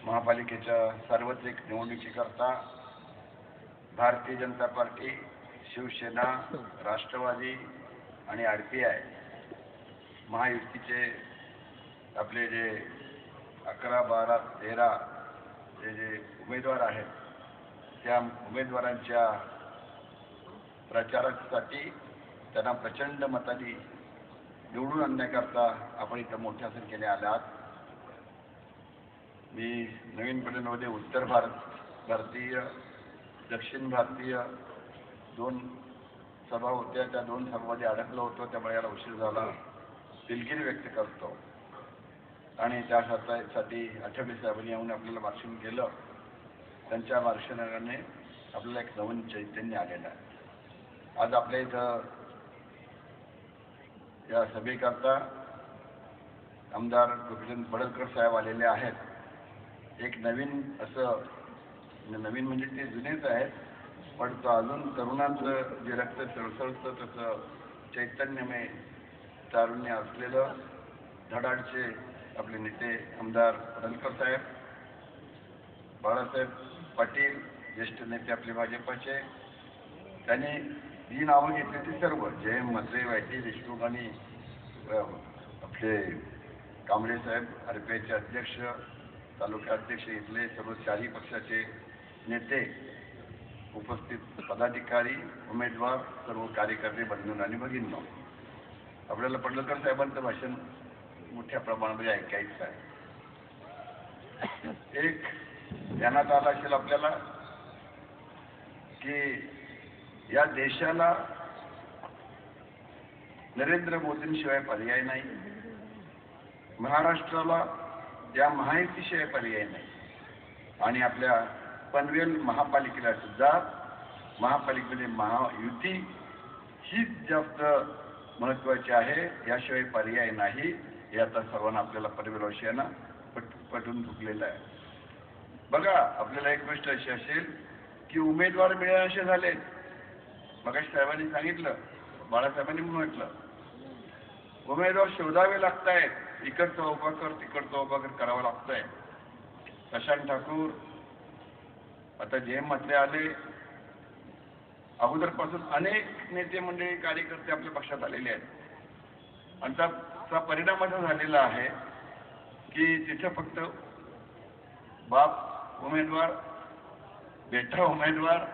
महापालिकेच्या सार्वत्रिक निवडणुकीकरता भारतीय जनता पार्टी, शिवसेना, राष्ट्रवादी आणि RPI महायुतीचे आपले जे 11, 12, 13 जे उमेदवार आहेत त्या उमेदवारांच्या प्रचारासाठी त्यांना प्रचंड मतांनी निवडून आणण्याकरता आपण इथं मोठ्या संख्येने आलात. मी नवीन पल्लीमध्ये उत्तर भारतीय, दक्षिण भारतीय 2 सभा होत्या. त्या 2 सभांमध्ये अडकलो होतो, त्यामुळे याला उशीर झाला. दिलगिरी व्यक्त करतो आणि त्यासाठी आठवले साहेबांनी येऊन आपल्याला भाषण केलं. त्यांच्या भाषणाने आपल्याला एक नवीन चैतन्य आलेलं आहे. आज आपल्या इथं या सभेकरता आमदार गोपीचंद पडळकर साहेब आलेले आहेत. एक नवीन असं, नवीन म्हणजे ते जुनेच आहेत, पण तो अजून तरुणांचं जे रक्त सळसळतं तसं चैतन्यमय तारुण्य असलेलं धडाडचे आपले नेते आमदार पडळकर साहेब, बाळासाहेब पाटील ज्येष्ठ नेते आपले भाजपाचे. त्यांनी जी नावं घेतली ती सर्व जयंत म्हात्रे, वायटी देशमुख आणि आपले कांबळे साहेब RPIचे अध्यक्ष, तालुका अध्यक्ष, इथले सर्व 4ही पक्षाचे नेते, उपस्थित पदाधिकारी, उमेदवार, सर्व कार्यकर्ते, बंधू आणि भगिनींनो, आपल्याला पडळकर साहेबांचं भाषण मोठ्या प्रमाणामध्ये ऐकायचं आहे. एक ध्यानात आलं असेल आपल्याला की या देशाला नरेंद्र मोदींशिवाय पर्याय नाही, महाराष्ट्राला या महायुतीशिवाय पर्याय नाही आणि आपल्या पनवेल महापालिकेला सुद्धा महापालिकेमध्ये महायुती हीच जास्त महत्त्वाची आहे, याशिवाय पर्याय नाही. हे आता सर्वांना आपल्याला पनवेलवासियांना पटवून चुकलेलं आहे. बघा, आपल्याला एक गोष्ट अशी असेल की उमेदवार मिळायचे झाले. मगाशी साहेबांनी सांगितलं, बाळासाहेबांनी म्हटलं, उमेदवार शोधावे लागत आहेत. इकडचा उभा कर, तिकडचा उभा कर करावं लागतंय. प्रशांत ठाकूर, आता जयंत म्हात्रे आले, अगोदरपासून अनेक नेते मंडळी, कार्यकर्ते आपल्या पक्षात आलेले आहेत. आणि त्याचा परिणाम असा झालेला आहे की तिथे फक्त बाप उमेदवार, बेटा उमेदवार,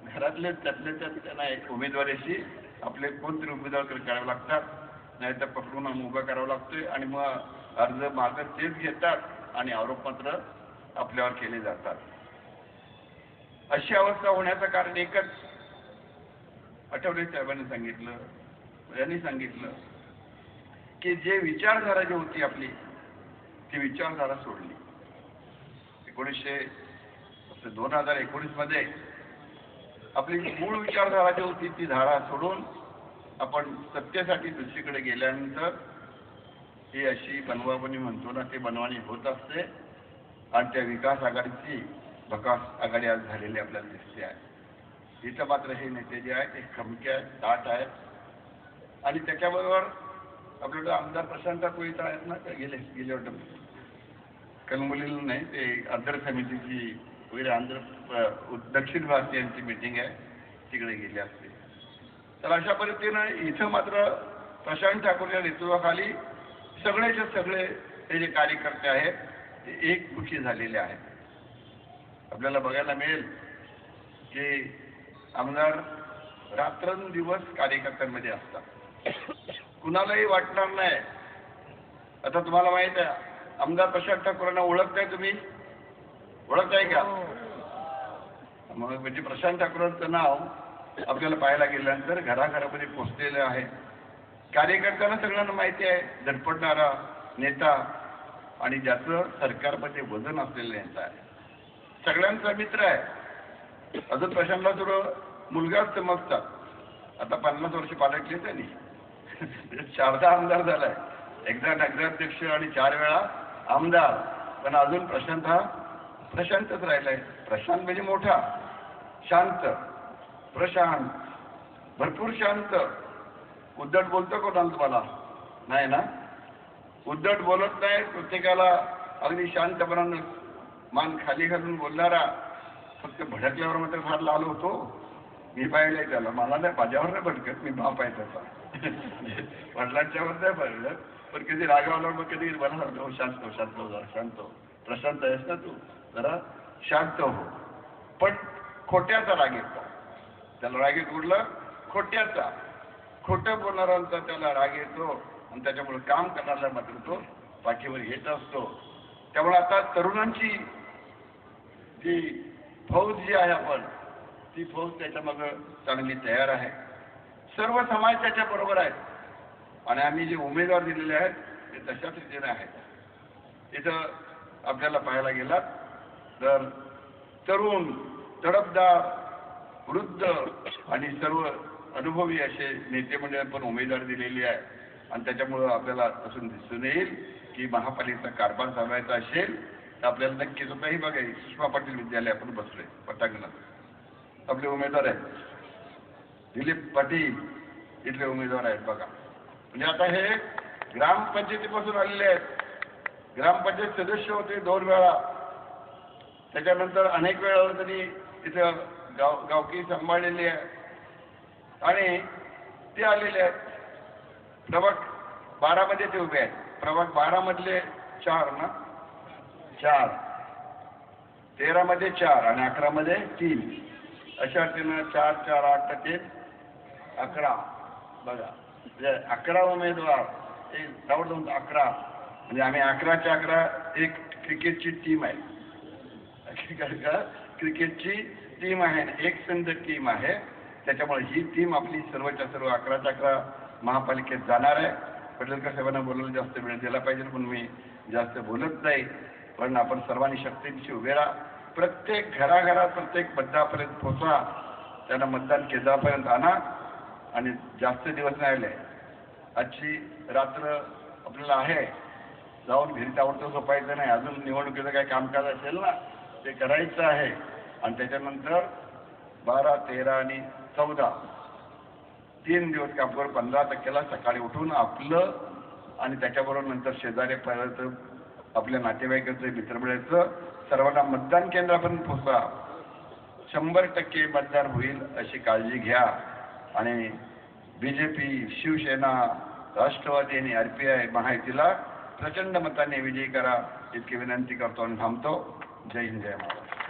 घरातले त्यातले त्यात त्यांना एक उमेदवारीशी आपले कोणतरी उमेदवार करावे लागतात, नाहीतर पकडून उभा करावा लागतोय आणि मग अर्ज मागं तेच घेतात आणि आरोपपत्र आपल्यावर केले जातात. अशी अवस्था होण्याचं कारण एकच, आठवले साहेबांनी सांगितलं, यांनी सांगितलं की जे विचारधारा जी होती आपली, ती विचारधारा सोडली. 2019 मध्ये आपली मूळ विचारधारा जी होती ती धारा सोडून आपण सत्तेसाठी दुसरीकडे गेल्यानंतर ही अशी बनवाबनी म्हणतो ना, ते बनवानी होत असते आणि त्या विकास आघाडीची भकास आघाडी आज झालेली आपल्याला दिसते आहे. इथं मात्र हे नेते जे आहेत ते खमके आहेत, ताट आहेत आणि त्याच्याबरोबर आपल्याकडे आमदार प्रशांत ठाकूर इथं आहेत ना, गेले वाटतं कलमुलीला नाही, ते आंध्र समितीची वगैरे दक्षिण भारतीयांची मीटिंग आहे, तिकडे गेले असते. तर अशा पद्धतीनं इथं मात्र प्रशांत ठाकूरच्या नेतृत्वाखाली सगळेचे सगळे हे जे कार्यकर्ते आहेत ते एकमुखी झालेले आहेत. आपल्याला बघायला मिळेल की आमदार रात्रंदिवस कार्यकर्त्यांमध्ये असतात, कुणालाही वाटणार नाही. आता तुम्हाला माहित आहे, आमदार प्रशांत ठाकूरांना ओळखताय तुम्ही? ओळखताय का? मग म्हणजे प्रशांत ठाकूरांचं नाव आपल्याला पाहायला गेल्यानंतर घराघरामध्ये पोचलेलं आहे. कार्यकर्त्यांना सगळ्यांना माहिती आहे, धडपडणारा नेता आणि ज्याचं सरकारमध्ये वजन असलेलं नेता आहे, सगळ्यांचा मित्र आहे. अजून प्रशांतला थोडं मुलगाच समजतात. आता 50 वर्ष पालटली त्यांनी, 4दा आमदार झालाय, एकदा नगराध्यक्ष आणि 4 वेळा आमदार. पण अजून प्रशांत हा प्रशांतच राहिलाय. प्रशांत म्हणजे मोठा, शांत, प्रशांत, भरपूर शांत. उद्धट बोलतो कोणाला तुम्हाला? नाही ना? उद्धट बोलत नाही, प्रत्येकाला अगदी शांतपणानं मान खाली घालून बोलणारा. फक्त भडकल्यावर मात्र फार लाल होतो. मी पाहिलंय त्याला, मला नाही, माझ्यावर नाही भडकत, मी बाप आहे त्याचा. वडिलांच्यावर नाही भडकत, पण कधी रागावल्यावर मग कधी मला सांगतो शांत हो, शांत हो, जरा शांत हो, प्रशांत आहेस ना तू, जरा शांत हो. पण खोट्याचा राग येतो त्याला. राग येत कुठला? खोट्याचा. खोटं बोलणाऱ्यांचा त्याला राग येतो आणि त्याच्यामुळे काम करणाऱ्याला मात्र तो पाठीवर घेत असतो. त्यामुळे आता तरुणांची जी फौज जी आहे आपण, ती फौज त्याच्या मागं चांगली तयार आहे. सर्व समाज त्याच्या बरोबर आहेत आणि आम्ही जे उमेदवार दिलेले आहेत ते तशाच रीतीने आहेत. इथं आपल्याला पाहायला गेलात तर तरुण, तडफदार, वृद्ध आणि सर्व अनुभवी असे नेते मंडळी पण उमेदवार दिलेली आहे. आणि त्याच्यामुळं आपल्याला असून दिसून येईल की महापालिकेचा कारभार चालवायचा असेल तर आपल्याला नक्कीच होताही. बघा, सुषमा पाटील विद्यालय आपण बसलोय पटांगणात, आपले उमेदवार आहेत. दिलीप पाटील इथले उमेदवार आहेत. बघा, म्हणजे आता हे ग्रामपंचायतीपासून आलेले आहेत. ग्रामपंचायत सदस्य होते 2 वेळा, त्याच्यानंतर अनेक वेळा त्यांनी इथं गावकी सांभाळलेली आहे आणि ते आलेले आहेत. प्रभाग 12 मध्ये ते उभे आहेत. प्रभाग 12 मधले 4 ना, 4, 13 मध्ये 4 आणि 11 मध्ये 3, अशा अर्थीनं 4, 4, 8, 3, 11. बघा, म्हणजे 11 उमेदवार, एक ताबडतोब 11. म्हणजे आम्ही 11च्या 11 एक क्रिकेटची टीम आहे. क्रिकेटची टीम आहे, एक संघ टीम आहे. त्याच्यामुळे ही टीम आपली सर्वच्या सर्व 11च्या 11 महापालिकेत जाणार आहे. पडळकर साहेबांना बोलायला जास्त वेळ दिला पाहिजे म्हणून मी जास्त बोलत नाही. पण आपण सर्वांनी शक्तीनिशी उभे राहा. प्रत्येक घराघरात, प्रत्येक मतदारापर्यंत पोहोचा, त्यांना मतदान केंद्रापर्यंत आणा. आणि जास्त दिवस नाही आले, आजची रात्र आपल्याला आहे, जाऊन घरी ताबडतोब झोपायचं नाही. अजून निवडणुकीचं काही कामकाज असेल ना ते करायचं आहे. आणि त्याच्यानंतर 12, 13 आणि 14 3 दिवस कामकर 15% सकाळी उठून आपलं आणि त्याच्याबरोबर नंतर शेजारी पाहिलं आपल्या नातेवाईकाचं, मित्रमंडळाचं, सर्वांना मतदान केंद्रापर्यंत पोहोचा. 100% मतदान होईल अशी काळजी घ्या. आणि BJP, शिवसेना, राष्ट्रवादी आणि RPI महायुतीला प्रचंड मताने विजयी करा इतकी विनंती करतो आणि थांबतो. जय हिंद, जय महाराष्ट्र.